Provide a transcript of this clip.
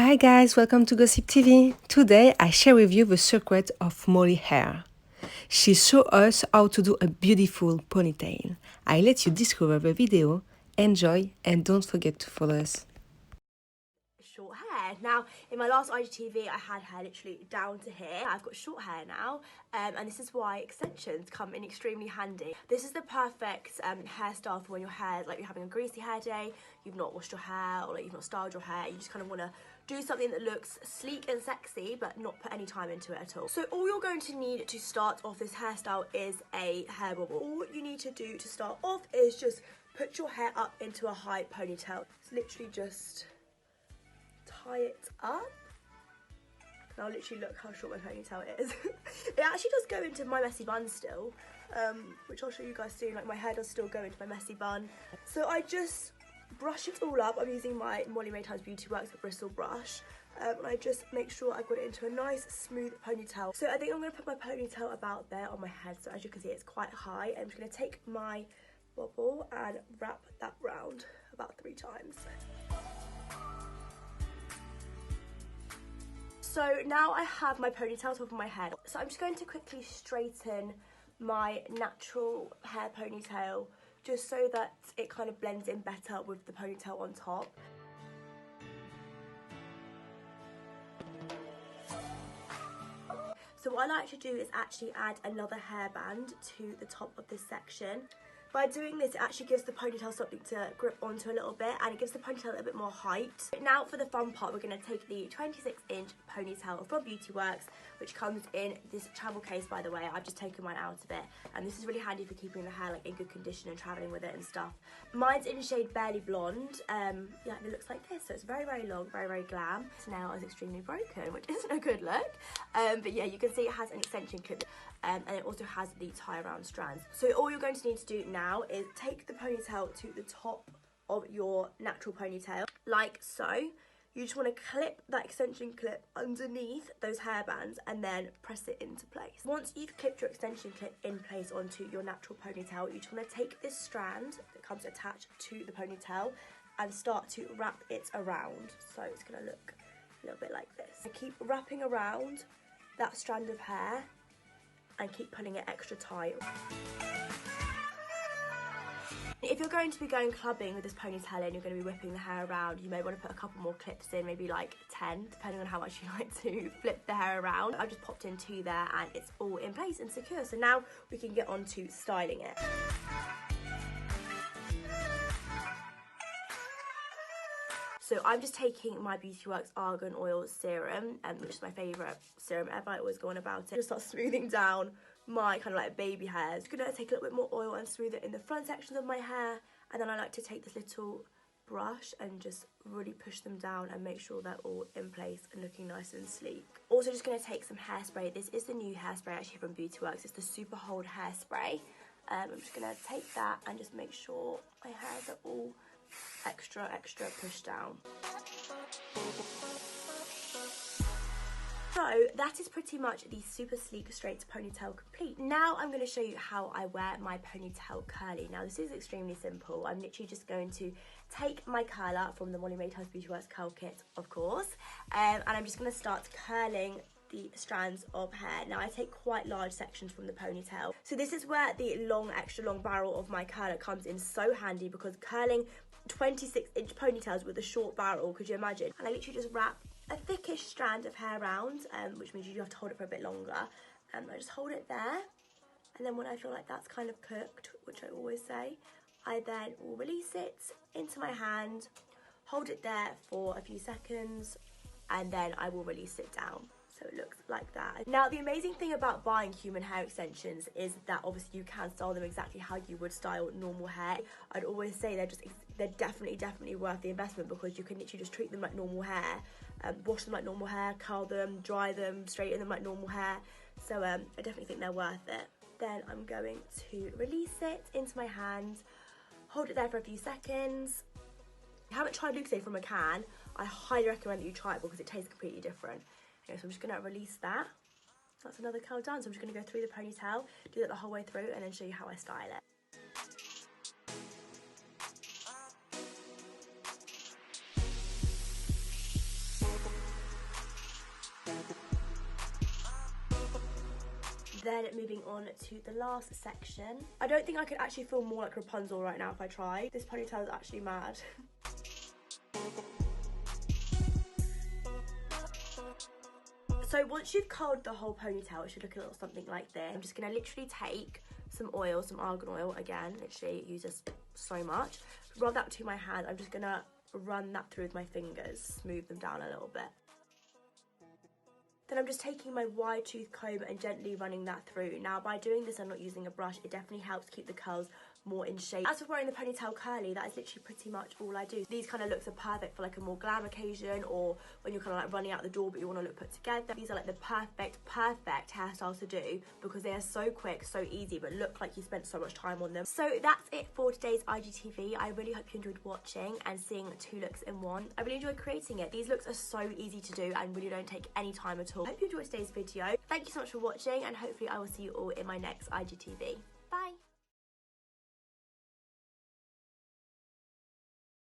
Hi guys, welcome to Gossip TV. Today I share with you the secret of Molly hair. She showed us how to do a beautiful ponytail. I let you discover the video, enjoy and don't forget to follow us. Short hair. Now, in my last IGTV, I had hair literally down to here. I've got short hair now, and this is why extensions come in extremely handy. This is the perfect hairstyle for when your hair, like you're having a greasy hair day, you've not washed your hair, or like you've not styled your hair, you just kind of want to do something that looks sleek and sexy, but not put any time into it at all. So all you're going to need to start off this hairstyle is a hair bobble. All you need to do to start off is just put your hair up into a high ponytail. It's literally just tie it up. Now literally look how short my ponytail is. It actually does go into my messy bun still, which I'll show you guys soon. Like my hair does still go into my messy bun. So I just brush it all up. I'm using my Mae Hague Beauty Works bristle brush, and I just make sure I've got it into a nice smooth ponytail. So I think I'm going to put my ponytail about there on my head. So as you can see, it's quite high. I'm just going to take my bobble and wrap that round about 3 times. So now I have my ponytail top of my head. So I'm just going to quickly straighten my natural hair ponytail just so that it kind of blends in better with the ponytail on top. So what I like to do is actually add another hairband to the top of this section. By doing this, it actually gives the ponytail something to grip onto a little bit, and it gives the ponytail a little bit more height. Now for the fun part, we're going to take the 26-inch ponytail from Beauty Works, which comes in this travel case, by the way. I've just taken mine out of it, and this is really handy for keeping the hair like in good condition and travelling with it and stuff. Mine's in shade Barely Blonde. Yeah, it looks like this, so it's very, very long, very, very glam. This nail is extremely broken, which isn't a good look. But yeah, you can see it has an extension clip. And it also has the tie around strands. So all you're going to need to do now is take the ponytail to the top of your natural ponytail, like so. You just want to clip that extension clip underneath those hairbands and then press it into place. Once you've clipped your extension clip in place onto your natural ponytail, you just want to take this strand that comes attached to the ponytail and start to wrap it around. So it's going to look a little bit like this. So keep wrapping around that strand of hair and keep pulling it extra tight. If you're going to be going clubbing with this ponytail and you're going to be whipping the hair around, you may want to put a couple more clips in, maybe like 10, depending on how much you like to flip the hair around. I've just popped in 2 there and it's all in place and secure. So now we can get on to styling it. So I'm just taking my Beauty Works Argan Oil Serum, which is my favourite serum ever. I always go on about it. Just start smoothing down my kind of like baby hairs. I'm going to take a little bit more oil and smooth it in the front sections of my hair. And then I like to take this little brush and just really push them down and make sure they're all in place and looking nice and sleek. Also just going to take some hairspray. This is the new hairspray actually from Beauty Works. It's the Super Hold Hairspray. I'm just going to take that and just make sure my hairs are all extra pushed down. So that is pretty much the super sleek straight ponytail complete. Now I'm going to show you how I wear my ponytail curly. Now this is extremely simple. I'm literally just going to take my curler from the Mae Hague Beauty Works curl kit, of course, and I'm just going to start curling the strands of hair. Now I take quite large sections from the ponytail, so this is where the long, extra long barrel of my curler comes in so handy, because curling 26-inch ponytails with a short barrel, could you imagine? And I literally just wrap a thickish strand of hair around, which means you have to hold it for a bit longer. I just hold it there, and then when I feel like that's kind of cooked, which I always say, I then will release it into my hand, hold it there for a few seconds, and then I will release it down. So it looks like that. Now the amazing thing about buying human hair extensions is that obviously you can style them exactly how you would style normal hair. I'd always say they're definitely worth the investment, because you can literally just treat them like normal hair, wash them like normal hair, curl them, dry them, straighten them like normal hair. So I definitely think they're worth it. Then I'm going to release it into my hand, hold it there for a few seconds. If you haven't tried Lucozade from a can, I highly recommend that you try it, because it tastes completely different. Okay, so I'm just going to release that. That's another curl done. So I'm just going to go through the ponytail, do that the whole way through, and then show you how I style it. Then moving on to the last section. I don't think I could actually feel more like Rapunzel right now if I try. This ponytail is actually mad. So once you've curled the whole ponytail, it should look a little something like this. I'm just gonna literally take some oil, some argan oil, again, literally it uses so much. Rub that to my hand. I'm just gonna run that through with my fingers, smooth them down a little bit. Then I'm just taking my wide tooth comb and gently running that through. Now by doing this, I'm not using a brush, it definitely helps keep the curls more in shape. As for wearing the ponytail curly, that is literally pretty much all I do. These kind of looks are perfect for like a more glam occasion, or when you're kind of like running out the door but you want to look put together. These are like the perfect hairstyles to do because they are so quick, so easy, but look like you spent so much time on them. So that's it for today's IGTV. I really hope you enjoyed watching and seeing 2 looks in one. I really enjoyed creating it. These looks are so easy to do and really don't take any time at all. I hope you enjoyed today's video. Thank you so much for watching, and hopefully I will see you all in my next IGTV. Bye!